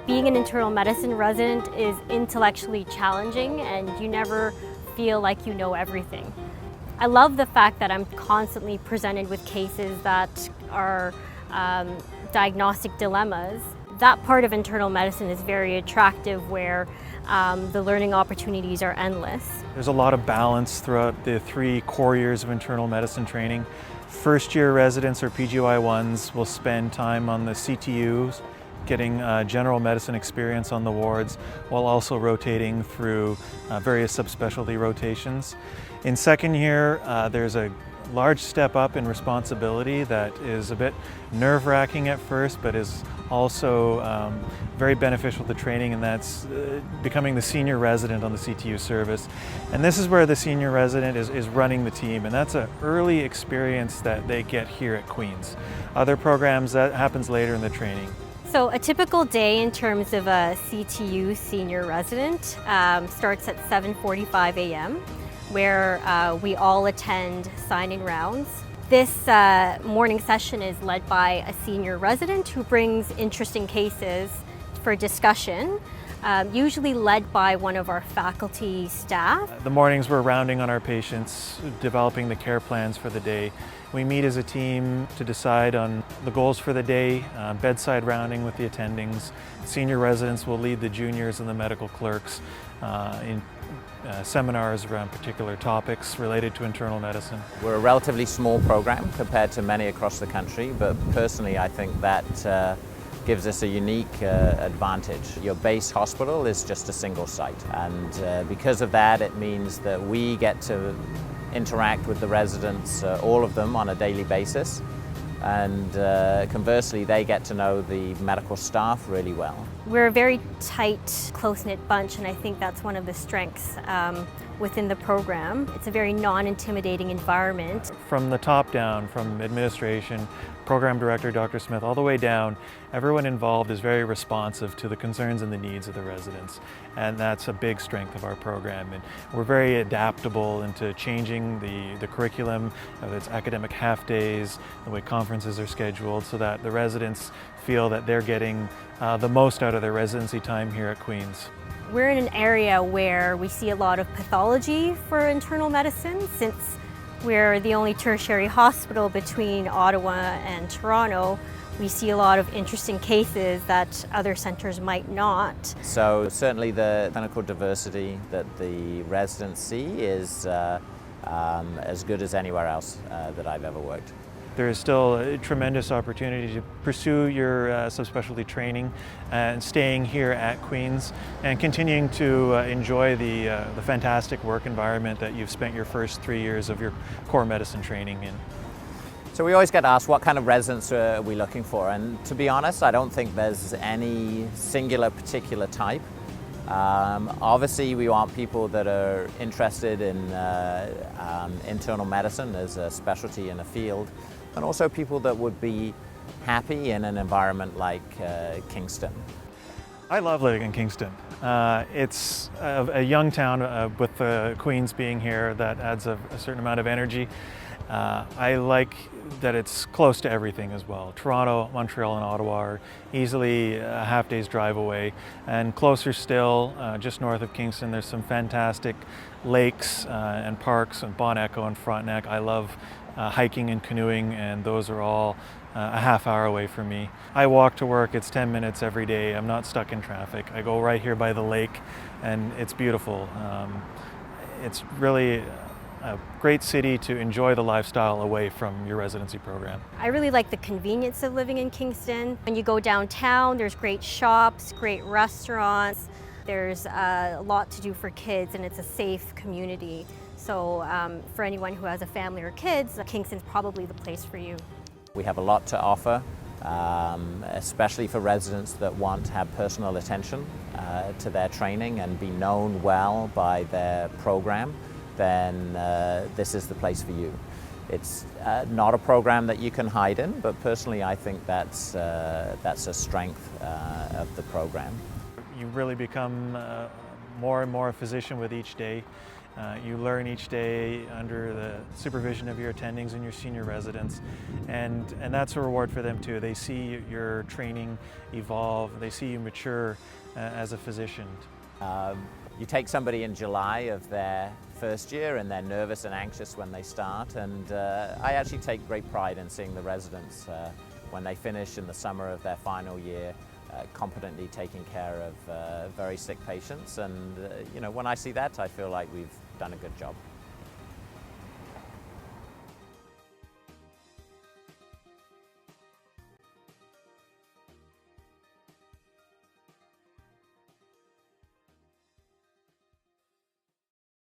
Being an internal medicine resident is intellectually challenging, and you never feel like you know everything. I love the fact that I'm constantly presented with cases that are diagnostic dilemmas. That part of internal medicine is very attractive, where the learning opportunities are endless. There's a lot of balance throughout the 3 core years of internal medicine training. First year residents or PGY1s will spend time on the CTUs, getting general medicine experience on the wards, while also rotating through various subspecialty rotations. In second year, there's a large step up in responsibility that is a bit nerve-wracking at first, but is also very beneficial to training, and that's becoming the senior resident on the CTU service. And this is where the senior resident is running the team, and that's an early experience that they get here at Queen's. Other programs, that happens later in the training. So a typical day in terms of a CTU senior resident starts at 7:45 a.m. where we all attend sign-in rounds. This morning session is led by a senior resident who brings interesting cases for discussion, usually led by one of our faculty staff. The mornings we're rounding on our patients, developing the care plans for the day. We meet as a team to decide on the goals for the day, bedside rounding with the attendings. Senior residents will lead the juniors and the medical clerks in seminars around particular topics related to internal medicine. We're a relatively small program compared to many across the country, but personally I think that gives us a unique advantage. Your base hospital is just a single site, and because of that it means that we get to interact with the residents, all of them, on a daily basis, and conversely they get to know the medical staff really well. We're a very tight, close-knit bunch, and I think that's one of the strengths within the program. It's a very non-intimidating environment. From the top down, from administration, program director Dr. Smith, all the way down, everyone involved is very responsive to the concerns and the needs of the residents, and that's a big strength of our program. And we're very adaptable into changing the curriculum, whether it's academic half days, the way conferences are scheduled, so that the residents feel that they're getting the most out of their residency time here at Queen's. We're in an area where we see a lot of pathology for internal medicine, since we're the only tertiary hospital between Ottawa and Toronto. We see a lot of interesting cases that other centres might not. So certainly the clinical diversity that the residents see is as good as anywhere else that I've ever worked. There is still a tremendous opportunity to pursue your subspecialty training and staying here at Queen's and continuing to enjoy the fantastic work environment that you've spent your first 3 years of your core medicine training in. So we always get asked what kind of residents are we looking for, and to be honest I don't think there's any singular particular type. Obviously we want people that are interested in internal medicine as a specialty in a field, and also people that would be happy in an environment like Kingston. I love living in Kingston. It's a young town with Queen's being here that adds a certain amount of energy. I like that it's close to everything as well. Toronto, Montreal and Ottawa are easily a half day's drive away, and closer still, just north of Kingston, there's some fantastic lakes and parks, and Bon Echo and Frontenac. I love hiking and canoeing, and those are all a half hour away from me. I walk to work, it's 10 minutes every day. I'm not stuck in traffic. I go right here by the lake, and it's beautiful. It's really a great city to enjoy the lifestyle away from your residency program. I really like the convenience of living in Kingston. When you go downtown, there's great shops, great restaurants. There's a lot to do for kids, and it's a safe community. So for anyone who has a family or kids, Kingston's probably the place for you. We have a lot to offer, especially for residents that want to have personal attention to their training and be known well by their program. Then this is the place for you. It's not a program that you can hide in, but personally I think that's a strength of the program. You really become more and more a physician with each day, You learn each day under the supervision of your attendings and your senior residents, and that's a reward for them too. They see your training evolve, they see you mature as a physician. You take somebody in July of their first year and they're nervous and anxious when they start, and I actually take great pride in seeing the residents when they finish in the summer of their final year competently taking care of very sick patients, and you know, when I see that I feel like we've done a good job.